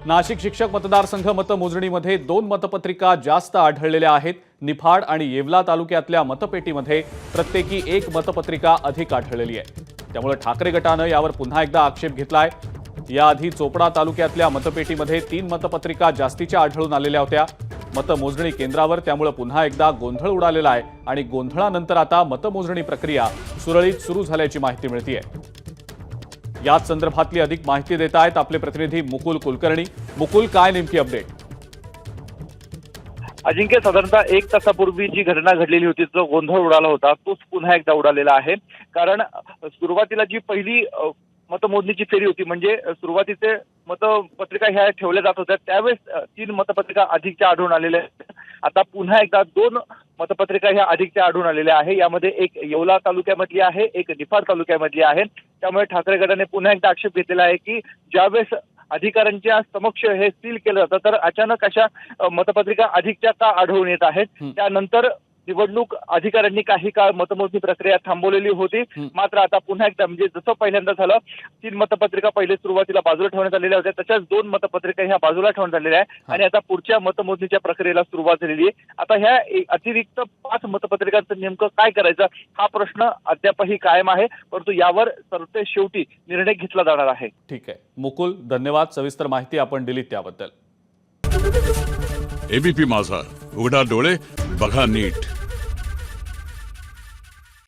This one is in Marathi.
नाशिक शिक्षक मतदारसंघ मतमोजणीमध्ये 2 मतपत्रिका जास्त आढळलेल्या आहेत। निफाड आणि येवला तालुक्यातल्या मतपेटीमध्ये प्रत्येकी 1 मतपत्रिका अधिक आढळलेली आहे। त्यामुळे ठाकरे गटानं यावर पुन्हा एकदा आक्षेप घेतलाय। याआधी चोपडा तालुक्यातल्या मतपेटीमध्ये 3 मतपत्रिका जास्तीच्या आढळून आलेल्या होत्या। मतमोजणी केंद्रावर त्यामुळे पुन्हा एकदा गोंधळ उडालेला आहे आणि गोंधळानंतर आता मतमोजणी प्रक्रिया सुरळीत सुरू झाल्याची माहिती मिळतेय। याच संदर्भातली अधिक माहिती देत आहेत आपले प्रतिनिधी मुकुल कुलकर्णी। मुकुल, काय नेमकी अपडेट? अजिंक्य, साधारणतः 1 तासापूर्वी जी घटना घडलेली होती, जो गोंधळ उडाला होता, तोच पुन्हा एकदा उडालेला आहे। कारण सुरुवातीला जी पहिली मतमोजणीची फेरी होती, म्हणजे सुरुवातीचे मतपत्रिका ह्या ठेवल्या जात होत्या, त्यावेळेस 3 मतपत्रिका अधिकच्या आढळून आलेल्या आहेत। आता पुन्हा एकदा 2 मतपत्रिका ह्या अधिकच्या आढळून आलेल्या आहे। यामध्ये एक येवला तालुक्यामधली आहे, एक निफाड तालुक्यामधली आहे। त्यामुळे ठाकरे गटाने पुन्हा एकदा आक्षेप घेतलेला आहे की ज्यावेळेस अधिकाऱ्यांच्या समक्ष हे सील केलं जातं, तर अचानक अशा मतपत्रिका अधिकच्या का आढळून येत आहेत। त्यानंतर निवडणूक अधिकाऱ्यांनी काही काळ मतमोजणी प्रक्रिया थांबवलेली होती। मात्र आता पुन्हा एकदा, म्हणजे जसं पहिल्यांदा झालं, 3 मतपत्रिका पहिले सुरुवातीला बाजूला ठेवण्यात आलेल्या होत्या, तशाच 2 मतपत्रिका ह्या बाजूला ठेवण्यात आलेल्या आहे आणि आता पुढच्या मतमोजणीच्या प्रक्रियेला सुरुवात झालेली आहे। आता ह्या अतिरिक्त 5 मतपत्रिकांचं नेमकं काय करायचं, हा प्रश्न अद्यापही कायम आहे, परंतु यावर सरतेशेवटी निर्णय घेतला जाणार आहे। ठीक आहे मुकुल, धन्यवाद। सविस्तर माहिती आपण दिलीत त्याबद्दल। एबीपी माझा, उघडा डोळे बघा नीट।